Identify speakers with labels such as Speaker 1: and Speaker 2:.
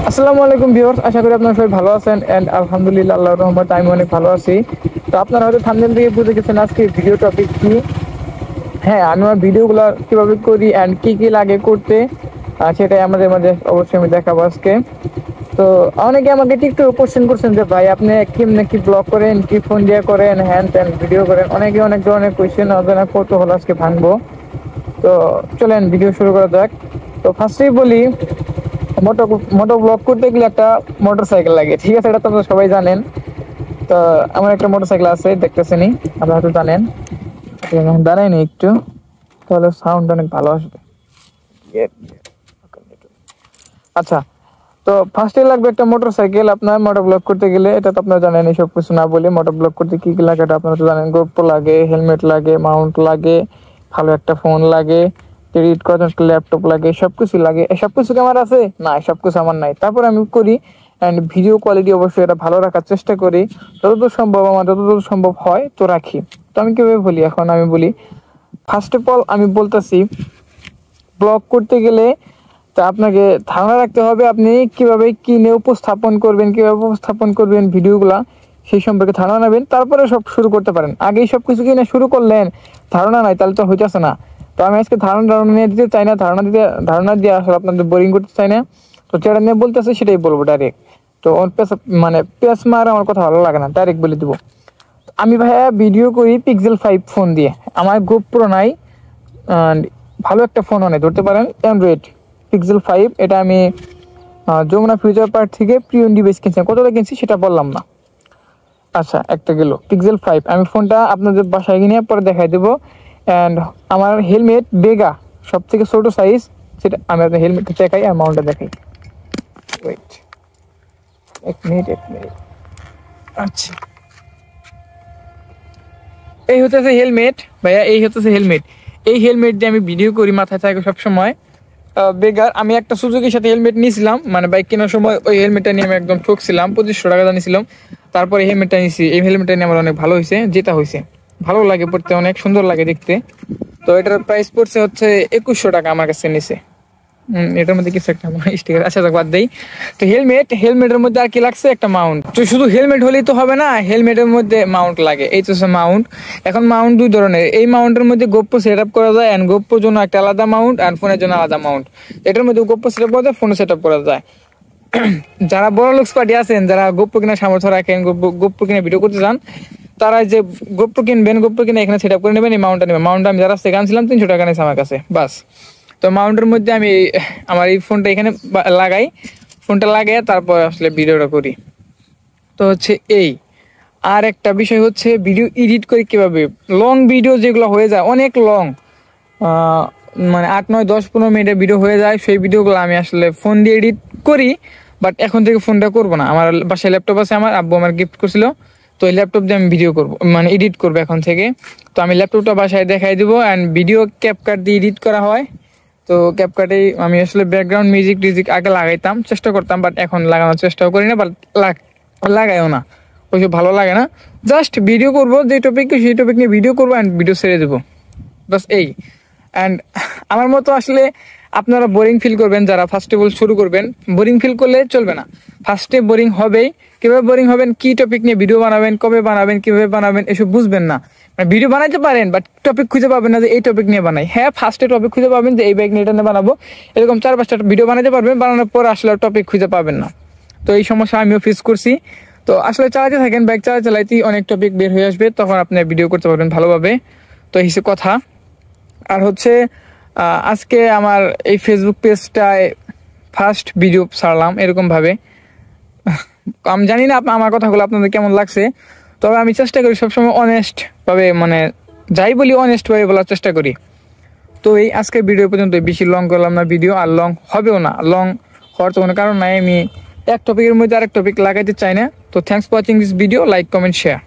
Speaker 1: আসসালামু আলাইকুম ভিউয়ার্স, আশা করি আপনারা সবাই ভালো আছেন এন্ড আলহামদুলিল্লাহ আল্লাহর রহমতে আমি অনেক ভালো আছি। তো আপনারা হয়তো থাম্বনেল থেকে বুঝে গেছেন আজকে ভিডিও টপিক কি। হ্যাঁ, আমি আমার ভিডিওগুলো কিভাবে করি এন্ড কি কি লাগে করতে সেটাই আমাদের মাঝে অবশ্যই আমি দেখাবো আজকে। তো অনেকে আমাকে টিকটকে কোশ্চেন করছেন যে ভাই আপনি কেমনে কি ব্লগ করেন, কি ফোন দিয়ে করেন, হ্যান্ড ত্যান ভিডিও করেন, অনেকে অনেক ধরনের কোশ্চেন অজানা কৌতূহল আজকে ভাঙবো। তো চলেন ভিডিও শুরু করা যাক। তো ফার্স্টেই বলি, মোটো মোটো ব্লগ করতে গেলে একটা মোটরসাইকেল লাগে, ঠিক আছে? এটা তো আপনারা সবাই জানেন। তো আমার একটা মোটরসাইকেল আছে, দেখতেছেনই, আপনারা হয়তো জানেন। দাঁড়ায়নি একটু, তাহলে সাউন্ড অনেক ভালো আসবে। আচ্ছা, তো ফার্স্টে লাগবে একটা মোটরসাইকেল আপনার মোটর ব্লগ করতে গেলে। এটা তো আপনারা জানেন, এইসব কিছু না বলে মোটর ব্লগ করতে কি কি লাগে এটা আপনারা তো জানেন। গোপ্রো লাগে, হেলমেট লাগে, মাউন্ট লাগে, ভালো একটা ফোন লাগে, এডিট করার জন্য একটা ল্যাপটপ লাগে, সবকিছু লাগে। সবকিছু কি আমার আছে? না, সবকিছু আমার নাই। তারপর আমি করি অ্যান্ড ভিডিও কোয়ালিটি অবশ্যই এটা ভালো রাখার চেষ্টা করি, যতদূর সম্ভব আমার যতদূর সম্ভব হয় তো রাখি। তো আমি কিভাবে বলি, এখন আমি বলি ফার্স্ট অফ অল আমি বলতেছি, ব্লগ করতে গেলে তা আপনাকে ধারণা রাখতে হবে আপনি কিভাবে কিনে উপস্থাপন করবেন ভিডিওগুলা, সেই সম্পর্কে ধারণা নেবেন, তারপরে সব শুরু করতে পারেন। আগেই সব কিছু কিনে শুরু করলেন, ধারণা নাই, তাহলে তো হইতেছে না। তো আমি আজকে ধারণা নিয়ে দিতে চাই না, ধারণা দিয়ে আসলে আপনাদের বোরিং করতে চাই না। তো যেটা নিয়ে বলতেছে সেটাই বলবো ডাইরেক্ট। তো মানে পেস মারা আমার কথা ভালো লাগে না, ডাইরেক্ট বলে দিব। আমি ভাইয়া ভিডিও করি পিক্সেল 5 ফোন দিয়ে, আমার গোপ্রো নাই, ভালো একটা ফোন অনেক ধরতে পারেন অ্যান্ড্রয়েড পিক্সেল 5। এটা আমি যমুনা ফিউচার পার্ক থেকে প্রিয়ন ডিভাইস কিনছিলাম। কতটা কিনছি সেটা বললাম না। আচ্ছা, একটা গেল পিক্সেল 5। আমি ফোনটা আপনাদের বাসায় কিনে পরে দেখাই দেবো। অ্যান্ড আমার হেলমেট বেগা, সব থেকে ছোটো সাইজ, সেটা আমি আপনার হেলমেটটা দেখাই আর মাউন্টটা দেখাই। ওয়েট, এক মিনিট। আচ্ছা, এই হতেছে হেলমেট ভাইয়া, এই হতেছে হেলমেট। এই হেলমেট দিয়ে আমি ভিডিও করি, মাথায় থাকে সবসময় বেগার। আমি একটা সুজুকির সাথে হেলমেট নিয়েছিলাম, মানে বাইক কেনার সময় ওই হেলমেটটা নিয়ে আমি একদম ঠকছিলাম, 2500 টাকা জানিয়েছিলাম। তারপরে এই হেলমেটটা নিয়েছি, এই হেলমেটটা নিয়ে আমার অনেক ভালো হয়েছে, যেটা হয়েছে ভালো লাগে পড়তে, অনেক সুন্দর লাগে দেখতে। তো এটার প্রাইস পড়ছে হচ্ছে 2100 টাকা আমার কাছে নিছে। এটার মধ্যে কিছু একটা স্টিকার, আচ্ছা বাদ দেই। তো হেলমেটের মধ্যে আর কি লাগছে, একটা মাউন্ট। তো শুধু হেলমেট হলেই তো হবে না, হেলমেটের মধ্যে মাউন্ট লাগে। এই তো মাউন্ট। এখন মাউন্ট দুই ধরনের, এই মাউন্টের মধ্যে গোপ্রো সেট আপ করা যায়, অ্যান্ড গোপ্রোর জন্য একটা আলাদা মাউন্ট আর ফোনের জন্য আলাদা মাউন্ট। এটার মধ্যে গোপ্রো সেট আপ করা যায়, ফোনে সেট আপ করা যায়। যারা বড় লোকস পার্টি আছেন, যারা গোপ্রো কিনা সামর্থ্য রাখেন, গোপ্রো কিনে ভিডিও করতে চান, তারা যে গোপ্রো কিনবেন, গোপ্রো কিনে এখানে সেট আপ করে নেবেন, এই মাউন্টটা নেবেন। মাউন্ট আমি যারা থেকে আনছিলাম 300 টাকা নিয়েছে আমার কাছে, বাস। তো মাউন্টের মধ্যে আমি আমার এই ফোনটা এখানে লাগাই, ফোনটা লাগাই তারপর আসলে ভিডিওটা করি। তো হচ্ছে এই। আর একটা বিষয় হচ্ছে ভিডিও এডিট করি কিভাবে। লং ভিডিও যেগুলো হয়ে যায় অনেক লং, মানে 8, 9, 10, 15 মিনিটের ভিডিও হয়ে যায়, সেই ভিডিওগুলো আমি আসলে ফোন দিয়ে এডিট করি। বাট এখন থেকে ফোনটা করবো না, আমার বাসায় ল্যাপটপ আছে, আমার আব্বু আমার গিফট করছিল। তো এই ল্যাপটপ দিয়ে আমি ভিডিও করবো, মানে এডিট করবো এখন থেকে। তো আমি ল্যাপটপটা বাসায় দেখাই দিব, অ্যান্ড ভিডিও ক্যাপকাট দিয়ে এডিট করা হয়। তো ক্যাপকাটে আমি আসলে ব্যাকগ্রাউন্ড মিউজিক আগে লাগাইতাম, চেষ্টা করতাম, বাট এখন লাগানোর চেষ্টাও করি না, বাট লাগাইও না, ওইসব ভালো লাগে না। জাস্ট ভিডিও করবো, যে টপিক সেই টপিক নিয়ে ভিডিও করবো অ্যান্ড ভিডিও ছেড়ে দেবো, বাস এই। অ্যান্ড আমার মতো আসলে আপনারা বোরিং ফিল করবেন, যারা ফার্স্ট অফ অল শুরু করবেন, বোরিং ফিল করলে চলবে না। ফার্স্টে বোরিং হবেই। কিভাবে বোরিং হবেন, কি টপিক নিয়ে ভিডিও বানাবেন, কবে বানাবেন, কিভাবে বানাবেন, এসব বুঝবেন না। মানে ভিডিও বানাইতে পারেন, বাট টপিক খুঁজে পাবেন না যে এই টপিক নিয়ে বানাই। হ্যাঁ, ফার্স্টে টপিক খুঁজে পাবেন যে এই বাইক নিয়ে এটা নিয়ে বানাবো, এরকম 4-5টা ভিডিও বানাইতে পারবেন, বানানোর পর আসলে টপিক খুঁজে পাবেন না। তো এই সমস্যা আমিও ফেস করছি। তো আসলে চালাতে থাকেন, বাইক চালাইতেই অনেক টপিক বের হয়ে আসবে, তখন আপনি ভিডিও করতে পারবেন ভালোভাবে। তো এই কথা। আর হচ্ছে আজকে আমার এই ফেসবুক পেজটায় ফার্স্ট ভিডিও ছাড়লাম এরকমভাবে। আমি জানি না আমার কথাগুলো আপনাদের কেমন লাগছে, তবে আমি চেষ্টা করি সবসময় অনেস্ট ভাবে, মানে যাই বলি অনেস্ট ভাবে বলার চেষ্টা করি। তো এই আজকের ভিডিও পর্যন্ত, বেশি লং করলাম না ভিডিও, আর লং হবেও না। লং হওয়ার তো কোনো কারণ নাই, আমি এক টপিকের মধ্যে আরেক টপিক লাগাইতে চাই না। তো thanks for watching this video, like, comment, share.